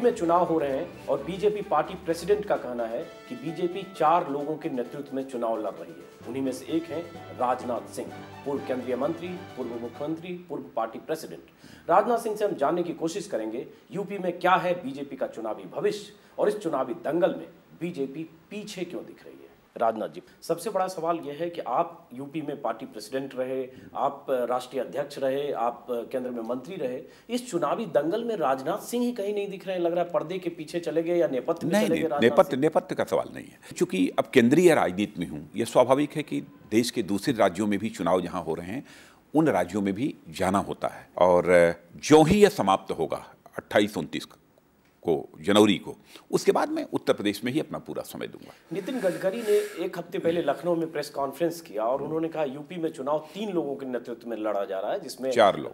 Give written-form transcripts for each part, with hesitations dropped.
में चुनाव हो रहे हैं और बीजेपी पार्टी प्रेसिडेंट का कहना है कि बीजेपी 4 लोगों के नेतृत्व में चुनाव लड़ रही है। उन्हीं में से एक हैं राजनाथ सिंह, पूर्व केंद्रीय मंत्री, पूर्व मुख्यमंत्री, पूर्व पार्टी प्रेसिडेंट। राजनाथ सिंह से हम जानने की कोशिश करेंगे यूपी में क्या है बीजेपी का चुनावी भविष्य और इस चुनावी दंगल में बीजेपी पीछे क्यों दिख रही है। राजनाथ जी, सबसे बड़ा सवाल यह है कि आप यूपी में पार्टी प्रेसिडेंट रहे, आप राष्ट्रीय अध्यक्ष रहे, आप केंद्र में मंत्री रहे, इस चुनावी दंगल में राजनाथ सिंह ही कहीं नहीं दिख रहे हैं। लग रहा है पर्दे के पीछे चले गए या नेपथ्य में चले गए। नेपथ्य का सवाल नहीं है, क्योंकि अब केंद्रीय राजनीति में हूँ। यह स्वाभाविक है कि देश के दूसरे राज्यों में भी चुनाव जहाँ हो रहे हैं उन राज्यों में भी जाना होता है, और जो ही यह समाप्त होगा 28-29 को जनवरी को, उसके बाद मैं उत्तर प्रदेश में ही अपना पूरा समय दूंगा। नितिन गडकरी ने एक हफ्ते पहले लखनऊ में प्रेस कॉन्फ्रेंस किया और उन्होंने कहा यूपी में चुनाव 3 लोगों के नेतृत्व में लड़ा जा रहा है, जिसमें 4 लोग,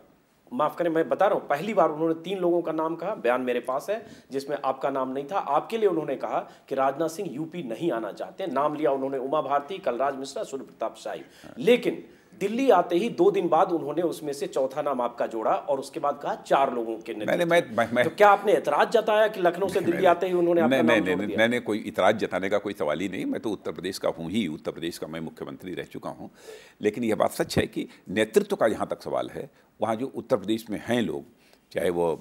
माफ करें मैं बता रहा हूं, पहली बार उन्होंने 3 लोगों का नाम कहा। बयान मेरे पास है जिसमें आपका नाम नहीं था। आपके लिए उन्होंने कहा कि राजनाथ सिंह यूपी नहीं आना चाहते। नाम लिया उन्होंने उमा भारती, कलराज मिश्रा, सूर्य प्रताप शाही। लेकिन दिल्ली आते ही 2 दिन बाद उन्होंने उसमें से चौथा नाम आपका जोड़ा और उसके बाद कहा 4 लोगों के नेतृत्व। तो क्या आपने एतराज जताया कि लखनऊ से दिल्ली आते ही उन्होंने आपका नाम जोड़ दिया? मैंने कोई इतराज जताने का कोई सवाल ही नहीं। मैं तो उत्तर प्रदेश का हूँ ही, उत्तर प्रदेश का मैं मुख्यमंत्री रह चुका हूँ। लेकिन यह बात सच है कि नेतृत्व का जहाँ तक सवाल है, वहाँ जो उत्तर प्रदेश में हैं लोग, चाहे वो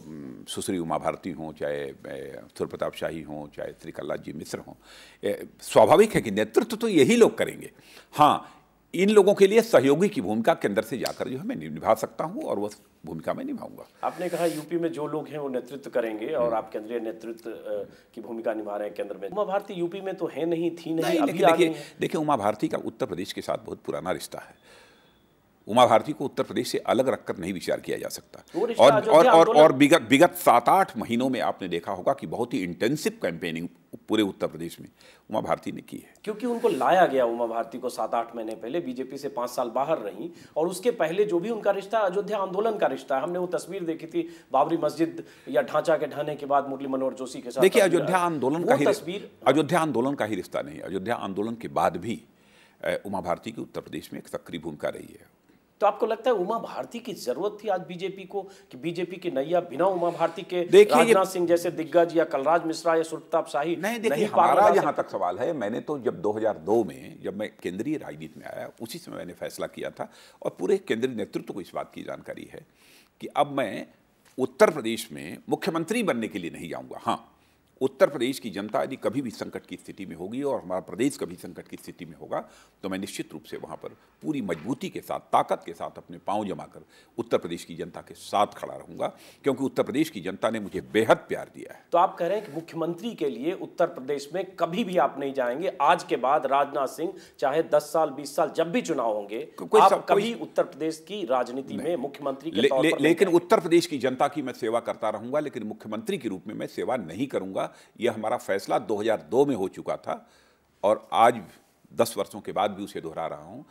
सुश्री उमा भारती हों, चाहे सूर्य प्रताप शाही हों, चाहे श्री कलराज जी मिश्र हों, स्वाभाविक है कि नेतृत्व तो यही लोग करेंगे। हाँ, इन लोगों के लिए सहयोगी की भूमिका के अंदर से जाकर जो है मैं निभा सकता हूं और वो भूमिका मैं निभाऊंगा। आपने कहा यूपी में जो लोग हैं वो नेतृत्व करेंगे और आप केंद्रीय नेतृत्व की भूमिका निभा रहे हैं केंद्र में। उमा भारती यूपी में तो है नहीं, थी नहीं, अभी आ गई हैं। देखिए, उमा भारती का उत्तर प्रदेश के साथ बहुत पुराना रिश्ता है। उमा भारती को उत्तर प्रदेश से अलग रखकर नहीं विचार किया जा सकता। और विगत 7-8 महीनों में आपने देखा होगा कि बहुत ही इंटेंसिव कैंपेनिंग पूरे उत्तर प्रदेश में उमा भारती ने की है। क्योंकि उनको लाया गया उमा भारती को 7-8 महीने पहले, बीजेपी से 5 साल बाहर रही और उसके पहले जो भी उनका रिश्ता अयोध्या आंदोलन का रिश्ता है। हमने वो तस्वीर देखी थी बाबरी मस्जिद या ढांचा के ढहने के बाद मुरली मनोहर जोशी के साथ। देखिए, अयोध्या आंदोलन का ही रिश्ता नहीं। अयोध्या आंदोलन के बाद भी उमा भारती की उत्तर प्रदेश में एक सक्रिय भूमिका रही है। तो आपको लगता है उमा भारती की जरूरत थी आज बीजेपी को, कि बीजेपी की नैया बिना उमा भारती के राजनाथ सिंह जैसे दिग्गज या कलराज मिश्रा या सूर्य प्रताप शाही नहीं? देखिए, हमारा जहां तक सवाल है, मैंने तो जब 2002 में जब मैं केंद्रीय राजनीति में आया, उसी समय मैंने फैसला किया था और पूरे केंद्रीय नेतृत्व को इस बात की जानकारी है कि अब मैं उत्तर प्रदेश में मुख्यमंत्री बनने के लिए नहीं जाऊंगा। हाँ, उत्तर प्रदेश की जनता यदि कभी भी संकट की स्थिति में होगी और हमारा प्रदेश कभी संकट की स्थिति में होगा तो मैं निश्चित रूप से वहाँ पर पूरी मजबूती के साथ, ताकत के साथ अपने पांव जमाकर उत्तर प्रदेश की जनता के साथ खड़ा रहूंगा, क्योंकि उत्तर प्रदेश की जनता ने मुझे बेहद प्यार दिया है। तो आप कह रहे हैं कि मुख्यमंत्री के लिए उत्तर प्रदेश में कभी भी आप नहीं जाएंगे? आज के बाद राजनाथ सिंह चाहे 10 साल 20 साल जब भी चुनाव होंगे, आप कभी उत्तर प्रदेश की राजनीति में मुख्यमंत्री के तौर पर? लेकिन उत्तर प्रदेश की जनता की मैं सेवा करता रहूंगा, लेकिन मुख्यमंत्री के रूप में मैं सेवा नहीं करूंगा। यह हमारा फैसला 2002 में हो चुका था और आज 10 वर्षों के बाद भी उसे दोहरा रहा हूं,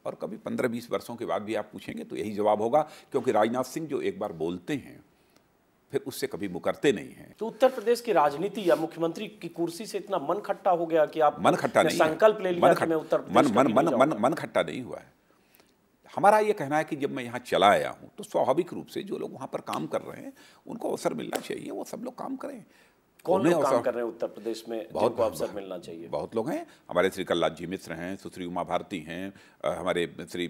और कभी 15-20 वर्षों के बाद भी आप पूछेंगे तो यही जवाब होगा, क्योंकि राजनाथ सिंह जो एक बार बोलते हैं फिर उससे कभी मुकरते नहीं हैं। तो उत्तर प्रदेश की राजनीति या मुख्यमंत्री की कुर्सी से इतना मन खट्टा हो गया कि आप मन खट्टा नहीं, संकल्प ले लिया कि मैं उत्तर प्रदेश मन खट्टा नहीं हुआ है। हमारा ये कहना है कि जब मैं यहाँ चला आया हूँ तो स्वाभाविक रूप से जो लोग वहाँ पर काम कर रहे हैं उनको अवसर मिलना चाहिए, वो सब लोग काम करें। कौन लोग काम कर रहे हैं उत्तर प्रदेश में जिनको अवसर मिलना चाहिए? बहुत लोग हैं। हमारे श्री कलराज जी मिश्र हैं, सुश्री उमा भारती हैं, हमारे श्री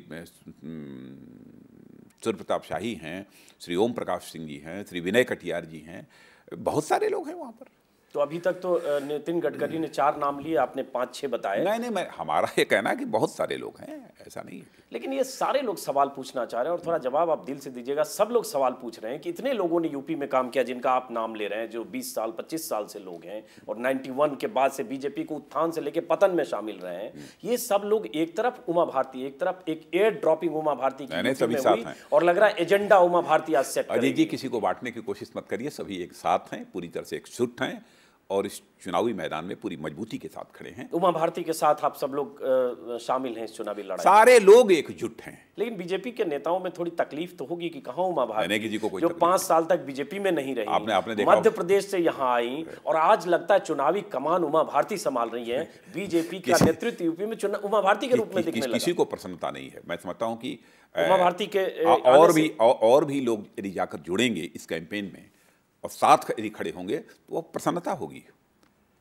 सूर्य प्रताप शाही हैं, श्री ओम प्रकाश सिंह जी हैं, श्री विनय कटियार जी हैं, बहुत सारे लोग हैं वहाँ पर। तो अभी तक तो नितिन गडकरी ने 4 नाम लिए, आपने 5-6 बताए। नहीं, हमारा ये कहना है कि बहुत सारे लोग हैं, ऐसा नहीं है। लेकिन ये सारे लोग सवाल पूछना चाह रहे हैं और थोड़ा जवाब आप दिल से दीजिएगा। सब लोग सवाल पूछ रहे हैं कि इतने लोगों ने यूपी में काम किया जिनका आप नाम ले रहे हैं, जो 20 साल 25 साल से लोग हैं और 91 के बाद से बीजेपी को उत्थान से लेकर पतन में शामिल रहे हैं। ये सब लोग एक तरफ उमा भारती, एक तरफ एक एयर ड्रॉपिंग उमा भारती की सभी साथ हैं और लग रहा है एजेंडा उमा भारती आज सेट करेगी। अजय जी, किसी को बांटने की कोशिश मत करिए, सभी एक साथ हैं, पूरी तरह से एकजुट हैं और इस चुनावी मैदान में पूरी मजबूती के साथ खड़े हैं। उमा भारती के साथ आप सब लोग शामिल हैं इस चुनावी लड़ाई? सारे लोग एकजुट हैं। लेकिन बीजेपी के नेताओं में थोड़ी तकलीफ तो होगी कि कहां उमा भारती किसी को कोई जो 5 साल तक बीजेपी में नहीं रही, आपने देखा मध्य प्रदेश से यहाँ आई और आज लगता है चुनावी कमान उमा भारती संभाल रही है। बीजेपी का नेतृत्व यूपी में उमा भारती के रूप में दिखने लगा। किसी को प्रसन्नता नहीं है। मैं समझता हूँ कि उमा भारती के और भी लोग यदि जाकर जुड़ेंगे इस कैंपेन में और साथ यदि खड़े होंगे तो वो प्रसन्नता होगी।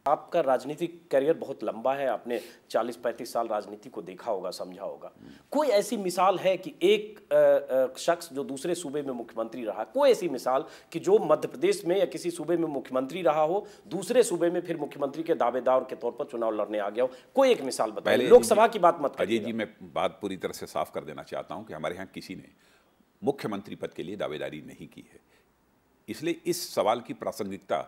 आपका राजनीतिक करियर बहुत लंबा है, आपने 40-35 साल राजनीति को देखा होगा, समझा होगा। कोई ऐसी मिसाल है कि एक शख्स जो दूसरे सूबे में मुख्यमंत्री रहा, कोई ऐसी मिसाल कि जो मध्य प्रदेश में या किसी सूबे में मुख्यमंत्री रहा हो, दूसरे सूबे में फिर मुख्यमंत्री के दावेदार के तौर पर चुनाव लड़ने आ गया हो? कोई एक मिसाल बताइए, लोकसभा की बात मत अजय करिए। जी, मैं बात पूरी तरह से साफ कर देना चाहता हूं कि हमारे यहाँ किसी ने मुख्यमंत्री पद के लिए दावेदारी नहीं की है, इसलिए इस सवाल की प्रासंगिकता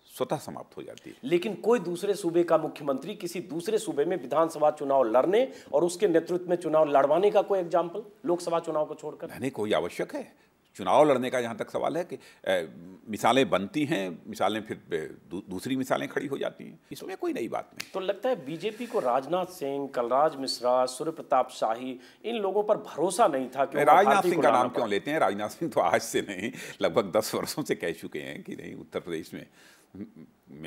स्वतः समाप्त हो जाती है। लेकिन कोई दूसरे सूबे का मुख्यमंत्री किसी दूसरे सूबे में विधानसभा चुनाव लड़ने और उसके नेतृत्व में चुनाव लड़वाने का कोई एग्जाम्पल, लोकसभा चुनाव को छोड़कर? नहीं, कोई आवश्यक है। चुनाव लड़ने का जहाँ तक सवाल है कि मिसालें बनती हैं, मिसालें फिर दूसरी मिसालें खड़ी हो जाती हैं, इसमें कोई नई बात नहीं। तो लगता है बीजेपी को राजनाथ सिंह, कलराज मिश्रा, सूर्य प्रताप शाही, इन लोगों पर भरोसा नहीं था कि राजनाथ सिंह का नाम क्यों लेते हैं? राजनाथ सिंह तो आज से नहीं, लगभग 10 वर्षों से कह चुके हैं कि नहीं, उत्तर प्रदेश में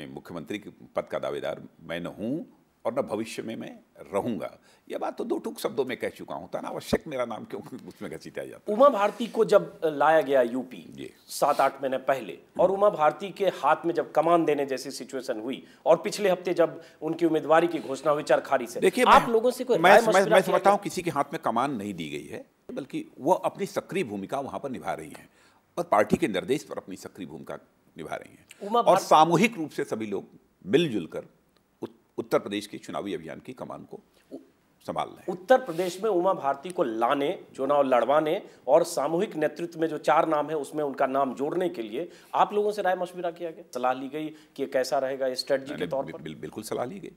मुख्यमंत्री के पद का दावेदार मैं न हूँ और न भविष्य में मैं रहूंगा। यह बात तो दो टूक शब्दों में कह चुका हूं, अनावश्यक मेरा नाम क्यों उसमें घसीटा जाता। उमा भारती को जब लाया गया यूपी 7-8 महीने पहले, और उमा भारती के हाथ में जब कमान देने जैसी सिचुएशन हुई, और पिछले हफ्ते जब उनकी उम्मीदवारी की घोषणा हुई चरखारी से, देखिए, आप लोगों से कोई मैं समझता हूं किसी के हाथ में कमान नहीं दी गई है, बल्कि वो अपनी सक्रिय भूमिका वहां पर निभा रही हैं और पार्टी के निर्देश पर अपनी सक्रिय भूमिका निभा रही हैं, और सामूहिक रूप से सभी लोग मिलजुल कर उत्तर प्रदेश के चुनावी अभियान की कमान को संभाल रहे हैं। उत्तर प्रदेश में उमा भारती को लाने, चुनाव लड़वाने और सामूहिक नेतृत्व में जो 4 नाम है उसमें उनका नाम जोड़ने के लिए आप लोगों से राय मशविरा किया गया, सलाह ली गई कि कैसा रहेगा ये स्ट्रेटजी के तौर पर? बिल्कुल सलाह ली गई।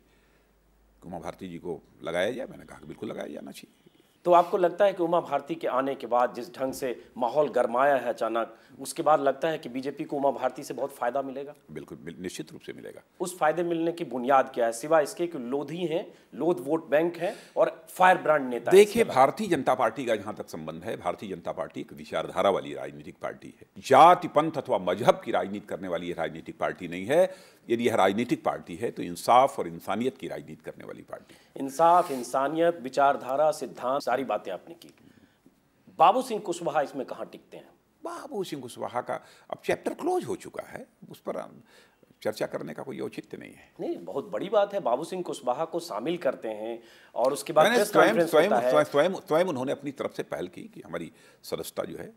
उमा भारती जी को लगाया जाए, मैंने कहा बिल्कुल लगाया जाना चाहिए। तो आपको लगता है कि उमा भारती के आने के बाद जिस ढंग से माहौल गरमाया है अचानक, उसके बाद लगता है कि बीजेपी को उमा भारती से बहुत फायदा मिलेगा? बिल्कुल, निश्चित रूप से मिलेगा। उस फायदे मिलने की बुनियाद क्या है, सिवाय इसके कि लोधी हैं, लोध वोट बैंक है और फायर ब्रांड नेता? देखिए, भारतीय जनता पार्टी का जहां तक संबंध है, भारतीय जनता पार्टी एक विचारधारा वाली राजनीतिक पार्टी है। जाति, पंथ अथवा मजहब की राजनीति करने वाली राजनीतिक पार्टी नहीं है। यदि यह राजनीतिक पार्टी है तो इंसाफ और इंसानियत की राजनीति करने वाली पार्टी। इंसाफ, इंसानियत, विचारधारा, सिद्धांत, सारी बातें आपने की। बाबू सिंह कुशवाहा इसमें कहां टिकते हैं? बाबू सिंह कुशवाहा का अब चैप्टर क्लोज हो चुका है, उस पर चर्चा करने का कोई औचित्य नहीं है। नहीं, बहुत बड़ी बात है, बाबू सिंह कुशवाहा को शामिल करते हैं और उसके बाद प्रेस कॉन्फ्रेंस होता है। स्वयं उन्होंने अपनी तरफ से पहल की कि हमारी सदस्यता जो है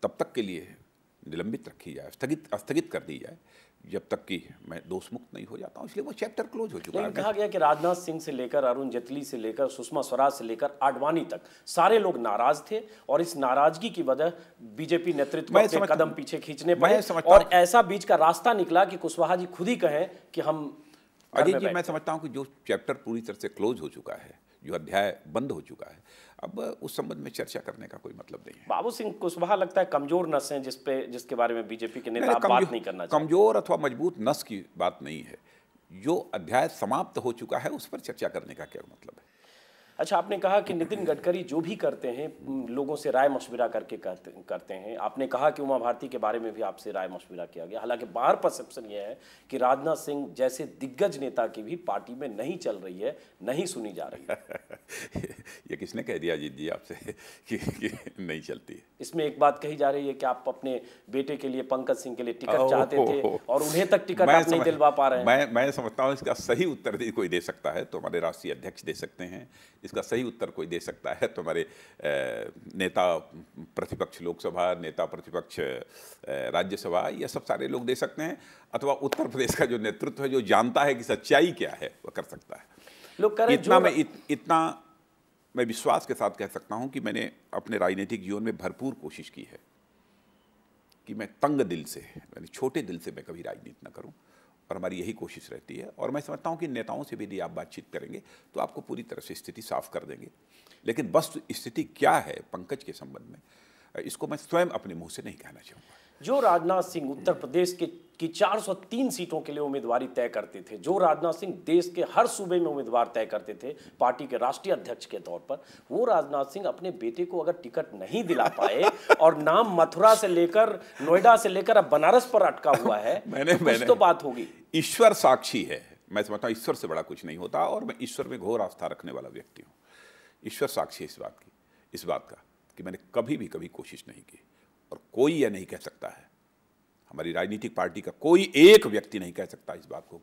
तब तक के लिए निलंबित रखी जाए, स्थगित कर दी जाए जब तक कि मैं दोष मुक्त नहीं हो जाता हूं, इसलिए वो चैप्टर क्लोज हो चुका है। कहा गया कि राजनाथ सिंह से लेकर अरुण जेटली से लेकर सुषमा स्वराज से लेकर आडवाणी तक सारे लोग नाराज थे और इस नाराजगी की वजह बीजेपी नेतृत्व के कदम पीछे खींचने पड़े और ऐसा बीच का रास्ता निकला कि कुशवाहा जी खुद ही कहें कि हम। अजय जी, मैं समझता हूं कि जो चैप्टर पूरी तरह से क्लोज हो चुका है, जो अध्याय बंद हो चुका है, अब उस संबंध में चर्चा करने का कोई मतलब नहीं है। बाबू सिंह कुशवाहा लगता है कमजोर नस हैं जिसके बारे में बीजेपी के नेता बात नहीं करना चाहिए। कमजोर अथवा मजबूत नस की बात नहीं है, जो अध्याय समाप्त हो चुका है उस पर चर्चा करने का क्या मतलब है? अच्छा, आपने कहा कि नितिन गडकरी जो भी करते हैं लोगों से राय मशविरा करके करते हैं। आपने कहा कि उमा भारती के बारे में भी आपसे राय मशविरा किया गया। हालांकि बाहर परसेप्शन यह है कि राजनाथ सिंह जैसे दिग्गज नेता की भी पार्टी में नहीं चल रही है, नहीं सुनी जा रही है। ये किसने कह दिया अजीत जी आपसे कि नहीं चलती है? इसमें एक बात कही जा रही है कि आप अपने बेटे के लिए, पंकज सिंह के लिए टिकट चाहते थे और उन्हें तक टिकट आप नहीं दिलवा पा रहे हैं। मैं समझता हूँ इसका सही उत्तर कोई दे सकता है तो हमारे राष्ट्रीय अध्यक्ष दे सकते हैं, इसका सही उत्तर कोई दे सकता है तो हमारे नेता प्रतिपक्ष लोकसभा, नेता प्रतिपक्ष राज्यसभा, ये सब सारे लोग दे सकते हैं, अथवा उत्तर प्रदेश का जो नेतृत्व है जो जानता है कि सच्चाई क्या है वो कर सकता है। लोग करें इतना मैं विश्वास के साथ कह सकता हूं कि मैंने अपने राजनीतिक जीवन में भरपूर कोशिश की है कि मैं तंग दिल से, यानी छोटे दिल से मैं कभी राजनीति न करूं, और हमारी यही कोशिश रहती है। और मैं समझता हूं कि नेताओं से भी यदि आप बातचीत करेंगे तो आपको पूरी तरह से स्थिति साफ कर देंगे, लेकिन वस्तु स्थिति क्या है पंकज के संबंध में, इसको मैं स्वयं अपने मुंह से नहीं कहना चाहूँगा। जो राजनाथ सिंह उत्तर प्रदेश की 403 सीटों के लिए उम्मीदवारी तय करते थे, जो राजनाथ सिंह देश के हर सूबे में उम्मीदवार तय करते थे पार्टी के राष्ट्रीय अध्यक्ष के तौर पर, वो राजनाथ सिंह अपने बेटे को अगर टिकट नहीं दिला पाए और नाम मथुरा से लेकर नोएडा से लेकर अब बनारस पर अटका हुआ है, कुछ तो बात होगी। ईश्वर साक्षी है, मैं समझता हूँ ईश्वर से बड़ा कुछ नहीं होता, और मैं ईश्वर में घोर आस्था रखने वाला व्यक्ति हूँ। ईश्वर साक्षी है इस बात का कि मैंने कभी कोशिश नहीं की, और कोई यह नहीं कह सकता है, हमारी राजनीतिक पार्टी का कोई एक व्यक्ति नहीं कह सकता इस बात को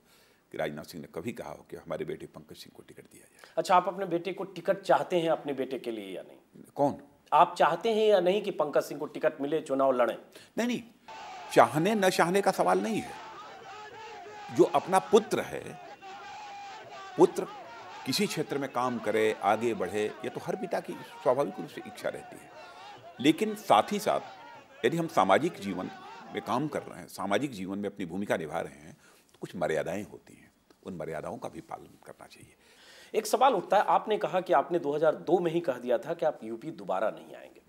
कि राजनाथ सिंह ने कभी कहा हो कि हमारे बेटे पंकज सिंह को टिकट दिया जाए। अच्छा, आप अपने बेटे को टिकट चाहते हैं अपने बेटे के लिए या नहीं? कौन? आप चाहते हैं या नहीं कि पंकज सिंह को टिकट मिले, चुनाव लड़ें? नहीं नहीं, चाहने न चाहने का सवाल नहीं है। जो अपना पुत्र है, पुत्र किसी क्षेत्र में काम करे, आगे बढ़े, ये तो हर पिता की स्वाभाविक रूप से इच्छा रहती है। लेकिन साथ ही साथ यदि हम सामाजिक जीवन में काम कर रहे हैं, सामाजिक जीवन में अपनी भूमिका निभा रहे हैं, तो कुछ मर्यादाएं होती हैं, उन मर्यादाओं का भी पालन करना चाहिए। एक सवाल उठता है, आपने कहा कि आपने 2002 में ही कह दिया था कि आप यूपी दोबारा नहीं आएंगे,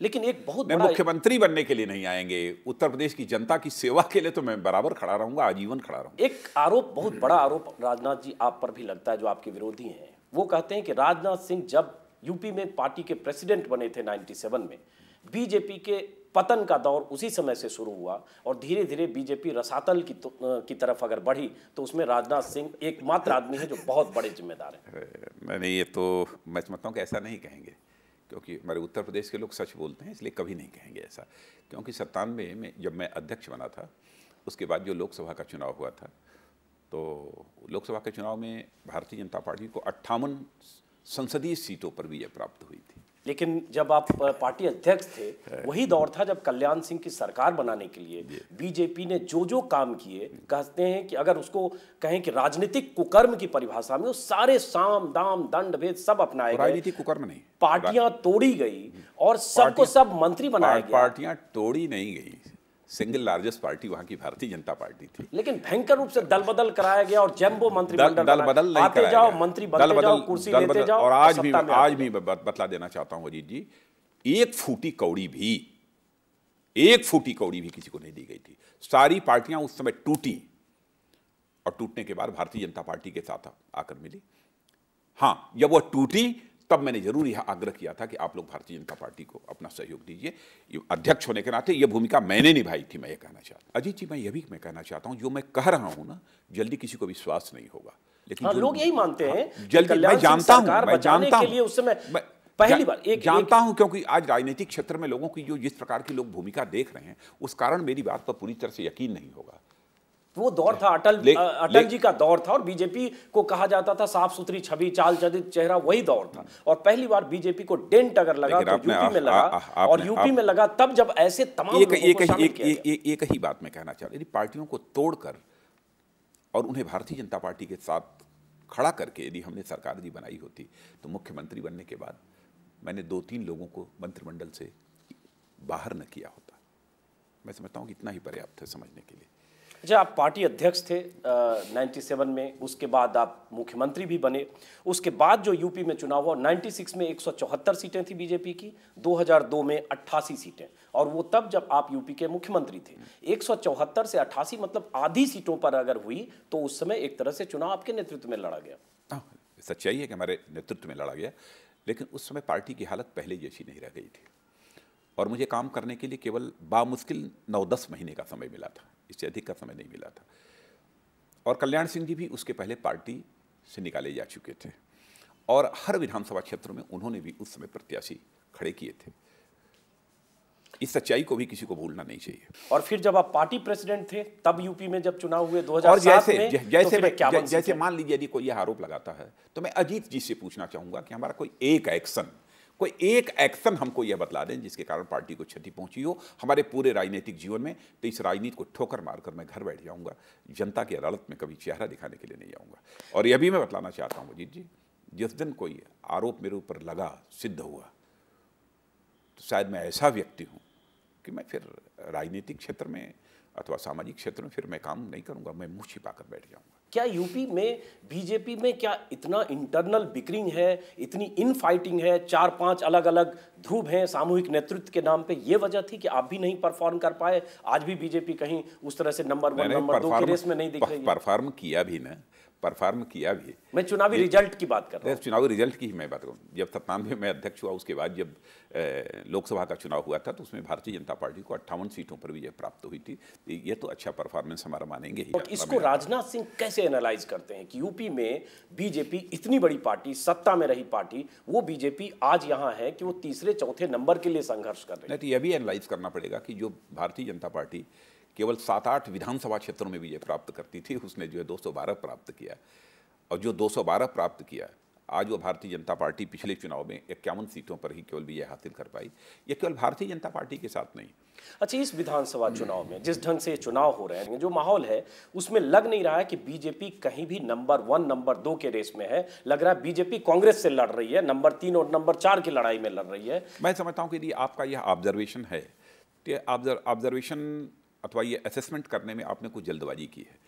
लेकिन एक बहुत बड़ा मुख्यमंत्री बनने के लिए नहीं आएंगे, उत्तर प्रदेश की जनता की सेवा के लिए तो मैं बराबर खड़ा रहूंगा, आजीवन खड़ा रहूंगा। एक आरोप, बहुत बड़ा आरोप राजनाथ जी आप पर भी लगता है, जो आपके विरोधी हैं, वो कहते हैं कि राजनाथ सिंह जब यूपी में पार्टी के प्रेसिडेंट बने थे 97 में, बीजेपी के पतन का दौर उसी समय से शुरू हुआ और धीरे धीरे बीजेपी रसातल की तरफ अगर बढ़ी, तो उसमें राजनाथ सिंह एकमात्र आदमी है जो बहुत बड़े जिम्मेदार हैं। मैंने ये तो मैं समझता हूँ कि ऐसा नहीं कहेंगे, क्योंकि हमारे उत्तर प्रदेश के लोग सच बोलते हैं, इसलिए कभी नहीं कहेंगे ऐसा। क्योंकि 97 में जब मैं अध्यक्ष बना था, उसके बाद जो लोकसभा का चुनाव हुआ था, तो लोकसभा के चुनाव में भारतीय जनता पार्टी को 58 संसदीय सीटों पर विजय प्राप्त हुई थी। लेकिन जब आप पार्टी अध्यक्ष थे, वही दौर था जब कल्याण सिंह की सरकार बनाने के लिए बीजेपी ने जो जो काम किए, कहते हैं कि अगर उसको कहें कि राजनीतिक कुकर्म की परिभाषा में, वो सारे साम दाम दंड भेद सब अपनाए गए। राजनीतिक कुकर्म नहीं, पार्टियां तोड़ी गई और सबको सब मंत्री बनाया गया। पार्टियां तोड़ी नहीं गई, सिंगल लार्जेस्ट पार्टी वहां की भारतीय जनता पार्टी थी। लेकिन भयंकर रूप से दल बदल कराया गया और जैम्बो मंत्रिमंडल दल बदल नहीं आते जाओ, मंत्री बनते जाओ, कुर्सी लेते जाओ। और आज भी बतला देना चाहता हूं अजीत जी, एक फूटी कौड़ी भी किसी को नहीं दी गई थी। सारी पार्टियां उस समय टूटी और टूटने के बाद भारतीय जनता पार्टी के साथ आकर मिली। हाँ, जब वो टूटी तब मैंने जरूर यह आग्रह किया था कि आप लोग भारतीय जनता पार्टी को अपना सहयोग दीजिए। अध्यक्ष होने के नाते यह भूमिका मैंने निभाई थी, मैं ये कहना चाहता। अजीत जी, मैं कहना चाहता हूं, जो मैं कह रहा हूं ना, जल्दी किसी को विश्वास नहीं होगा, लेकिन लोग यही मानते हैं। जल्दी मैं जानता हूं उस समय पहली बार जानता हूं, क्योंकि आज राजनीतिक क्षेत्र में लोगों की जो जिस प्रकार की लोग भूमिका देख रहे हैं, उस कारण मेरी बात पर पूरी तरह से यकीन नहीं होगा। वो दौर था, अटल जी का दौर था और बीजेपी को कहा जाता था साफ सुथरी छवि, चाल चलित चेहरा, वही दौर था। और पहली बार बीजेपी को डेंट अगर लगा तो यूपी में लगा, और यूपी में लगा तब जब ऐसे तमाम एक ही बात मैं कहना चाहता हूं, यदि पार्टियों को तोड़कर और उन्हें भारतीय जनता पार्टी के साथ खड़ा करके यदि हमने सरकार जी बनाई होती, तो मुख्यमंत्री बनने के बाद मैंने 2-3 लोगों को मंत्रिमंडल से बाहर न किया होता। मैं समझता हूं कि इतना ही पर्याप्त है समझने के लिए। अच्छा, आप पार्टी अध्यक्ष थे 97 में, उसके बाद आप मुख्यमंत्री भी बने। उसके बाद जो यूपी में चुनाव हुआ, 96 में 174 सीटें थी बीजेपी की, 2002 में 88 सीटें, और वो तब जब आप यूपी के मुख्यमंत्री थे। 174 से 88 मतलब आधी सीटों पर अगर हुई, तो उस समय एक तरह से चुनाव आपके नेतृत्व में लड़ा गया। हाँ, सच्चाई है कि हमारे नेतृत्व में लड़ा गया, लेकिन उस समय पार्टी की हालत पहले जैसी नहीं रह गई थी और मुझे काम करने के लिए केवल बामुश्किल 9-10 महीने का समय मिला था, इससे अधिक का समय नहीं मिला था। और कल्याण सिंह जी भी उसके पहले पार्टी से निकाले जा चुके थे और हर विधानसभा क्षेत्र में उन्होंने भी उस समय प्रत्याशी खड़े किए थे। इस सच्चाई को भी किसी को भूलना नहीं चाहिए। और फिर जब आप पार्टी प्रेसिडेंट थे, तब यूपी में जब चुनाव हुए 2007 में, जैसे मान लीजिए यदि कोई यह आरोप लगाता है, तो मैं अजीत जी से पूछना चाहूंगा कि हमारा कोई एक एक्शन हमको यह बतला दें जिसके कारण पार्टी को क्षति पहुंची हो हमारे पूरे राजनीतिक जीवन में, तो इस राजनीति को ठोकर मारकर मैं घर बैठ जाऊंगा, जनता की अदालत में कभी चेहरा दिखाने के लिए नहीं आऊंगा। और यह भी मैं बतलाना चाहता हूं अजीत जी, जिस दिन कोई आरोप मेरे ऊपर लगा, सिद्ध हुआ, तो शायद मैं ऐसा व्यक्ति हूं कि मैं फिर राजनीतिक क्षेत्र में अथवा सामाजिक क्षेत्र में फिर मैं काम नहीं करूंगा, मैं मुंह छिपाकर बैठ जाऊंगा। क्या यूपी में बीजेपी में क्या इतना इंटरनल बिकरिंग है, इतनी इन फाइटिंग है, 4-5 अलग अलग ध्रुव हैं सामूहिक नेतृत्व के नाम पे, ये वजह थी कि आप भी नहीं परफॉर्म कर पाए? आज भी बीजेपी कहीं उस तरह से नंबर 1 नंबर 2 की रेस में नहीं दिख रही है। परफॉर्म किया भी। मैं चुनावी रिजल्ट की बात कर रहा हूँ। चुनावी रिजल्ट की ही मैं बात करूँ। जब 97 में अध्यक्ष हुआ, उसके बाद जब लोकसभा का चुनाव हुआ था, तो उसमें भारतीय जनता पार्टी को 58 सीटों पर विजय प्राप्त हुई थी। ये तो अच्छा परफॉर्मेंस हमारा मानेंगे ही। और इसको राजनाथ सिंह कैसे एनालाइज करते हैं कि यूपी में बीजेपी इतनी बड़ी पार्टी, सत्ता में रही पार्टी, वो बीजेपी आज यहाँ है कि वो तीसरे चौथे नंबर के लिए संघर्ष कर रही है? नहीं, तो यह भी एनालाइज करना पड़ेगा कि जो भारतीय जनता पार्टी केवल 7-8 विधानसभा क्षेत्रों में विजय प्राप्त करती थी, उसने जो है 212 प्राप्त किया। और जो 212 प्राप्त किया, आज वो भारतीय जनता पार्टी पिछले चुनाव में 51 सीटों पर ही केवल विजय हासिल कर पाई। ये केवल भारतीय जनता पार्टी के साथ नहीं। अच्छा, इस विधानसभा चुनाव में जिस ढंग से ये चुनाव हो रहे हैं, जो माहौल है उसमें लग नहीं रहा है कि बीजेपी कहीं भी नंबर 1 नंबर 2 के रेस में है। लग रहा है बीजेपी कांग्रेस से लड़ रही है, नंबर 3 और नंबर 4 की लड़ाई में लड़ रही है। मैं समझता हूं कि यदि आपका यह ऑब्जर्वेशन है, तो ऑब्जर्वेशन अथवा ये असेसमेंट करने में आपने कुछ जल्दबाजी की है।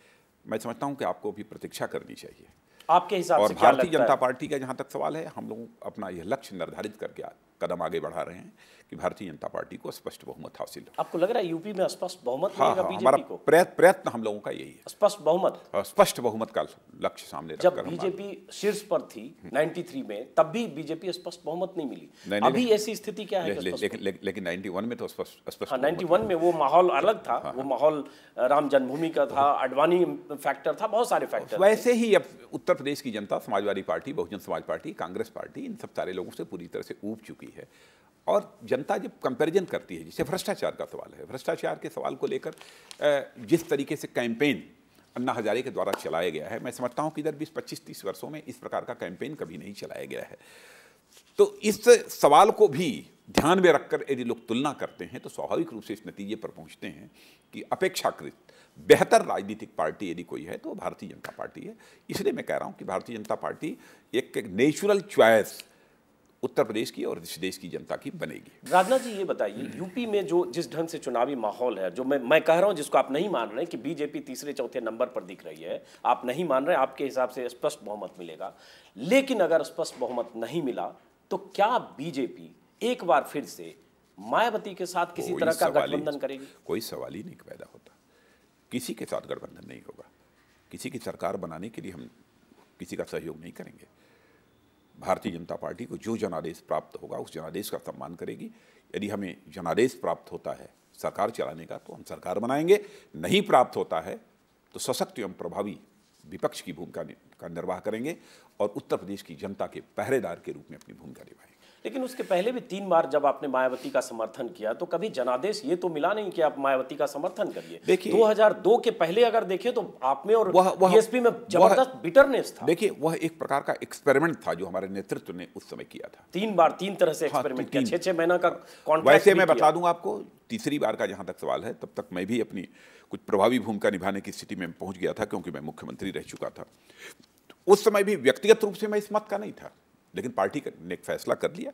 मैं समझता हूं कि आपको भी प्रतीक्षा करनी चाहिए। आपके हिसाब से क्या लगता है? और भारतीय जनता पार्टी का जहां तक सवाल है, हम लोग अपना यह लक्ष्य निर्धारित करके कदम आगे बढ़ा रहे हैं कि भारतीय जनता पार्टी को स्पष्ट बहुमत हासिल हो। आपको लग रहा है यूपी में स्पष्ट बहुमत मिलेगा बीजेपी को? प्रयत्न हम लोगों का यही है, स्पष्ट बहुमत। स्पष्ट बहुमत का लक्ष्य सामने रखकर। जब बीजेपी शीर्ष पर थी 93 में, तब भी बीजेपी स्पष्ट बहुमत नहीं मिली। नहीं, अभी ऐसी स्थिति क्या है? लेकिन 91 में तो स्पष्ट 91 में वो माहौल अलग था। वो माहौल राम जन्मभूमि का था, अडवाणी फैक्टर था, बहुत सारे फैक्टर। वैसे ही अब उत्तर प्रदेश की जनता Samajwadi party, Bahujan Samaj party, Congress party, इन सब सारे लोगों से पूरी तरह से ऊब चुकी है। और जनता जब कंपैरिजन करती है, जैसे भ्रष्टाचार का सवाल है, भ्रष्टाचार के सवाल को लेकर जिस तरीके से कैंपेन अन्ना हजारे के द्वारा चलाया गया है, मैं समझता हूं कि इधर 20-25-30 वर्षों में इस प्रकार का कैंपेन कभी नहीं चलाया गया है। तो इस सवाल को भी ध्यान में रखकर यदि लोग तुलना करते हैं तो स्वाभाविक रूप से इस नतीजे पर पहुंचते हैं कि अपेक्षाकृत बेहतर राजनीतिक पार्टी यदि कोई है तो भारतीय जनता पार्टी है। इसलिए मैं कह रहा हूं कि भारतीय जनता पार्टी एक नेचुरल चॉइस उत्तर प्रदेश की और इस देश की जनता की बनेगी। राजनाथ जी, ये बताइए, यूपी में जो जिस ढंग से चुनावी माहौल है, जो मैं कह रहा हूं, जिसको आप नहीं मान रहे कि बीजेपी तीसरे चौथे नंबर पर दिख रही है, आप नहीं मान रहे, आपके हिसाब से स्पष्ट बहुमत मिलेगा। लेकिन अगर स्पष्ट बहुमत नहीं मिला तो क्या बीजेपी एक बार फिर से मायावती के साथ किसी तरह का गठबंधन करेगी? कोई सवाल ही नहीं पैदा होता। किसी के साथ गठबंधन नहीं होगा। किसी की सरकार बनाने के लिए हम किसी का सहयोग नहीं करेंगे। भारतीय जनता पार्टी को जो जनादेश प्राप्त होगा उस जनादेश का सम्मान करेगी। यदि हमें जनादेश प्राप्त होता है सरकार चलाने का तो हम सरकार बनाएंगे, नहीं प्राप्त होता है तो सशक्त एवं प्रभावी विपक्ष की भूमिका का निर्वाह करेंगे और उत्तर प्रदेश की जनता के पहरेदार के रूप में अपनी भूमिका निभाएंगे। लेकिन उसके पहले भी 3 बार जब आपने मायावती का समर्थन किया तो कभी जनादेश ये तो मिला नहीं कि आप मायावती का समर्थन करिए। देखिए 2002 के पहले अगर देखें तो आप में और बीएसपी में जबरदस्त बिटरनेस था। देखिए वह एक प्रकार का एक्सपेरिमेंट था जो हमारे नेतृत्व ने उस समय किया था। 3 बार 3 तरह से एक्सपेरिमेंट किया, 6-6 महीना का कॉन्ट्रैक्ट। वैसे मैं बता दूं आपको, तीसरी बार का जहां तक सवाल है, तब तक मैं भी अपनी कुछ प्रभावी भूमिका निभाने की स्थिति में पहुंच गया था क्योंकि मैं मुख्यमंत्री रह चुका था। उस समय भी व्यक्तिगत रूप से मैं इस मत का नहीं था, लेकिन पार्टी ने एक फैसला कर लिया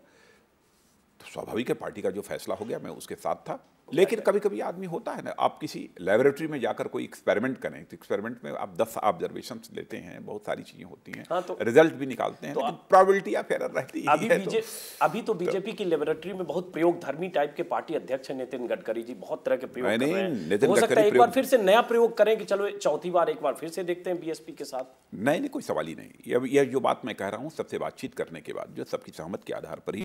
तो स्वाभाविक है पार्टी का जो फैसला हो गया मैं उसके साथ था। लेकिन कभी कभी आदमी होता है ना, आप किसी लेबोरेटरी में जाकर कोई एक्सपेरिमेंट करें तो एक्सपेरिमेंट में आप 10 ऑब्जर्वेशन लेते हैं, बहुत सारी चीजें होती हैं। हाँ, तो रिजल्ट भी निकालते हैं, तो लेकिन प्रोबेबिलिटी ऑफ एरर रहती है। अभी तो बीजेपी की लेबोरेटरी में बहुत प्रयोगधर्मी टाइप के पार्टी अध्यक्ष है नितिन गडकरी जी, बहुत तरह के प्रयोग कर रहे हैं। हो सकता है एक बार फिर से नया प्रयोग करें कि चलो चौथी बार एक बार फिर से देखते हैं बीएसपी के साथ। नहीं, कोई सवाल ही नहीं। यह जो बात मैं कह रहा हूँ सबसे बातचीत करने के बाद जो सबकी सहमत के आधार पर ही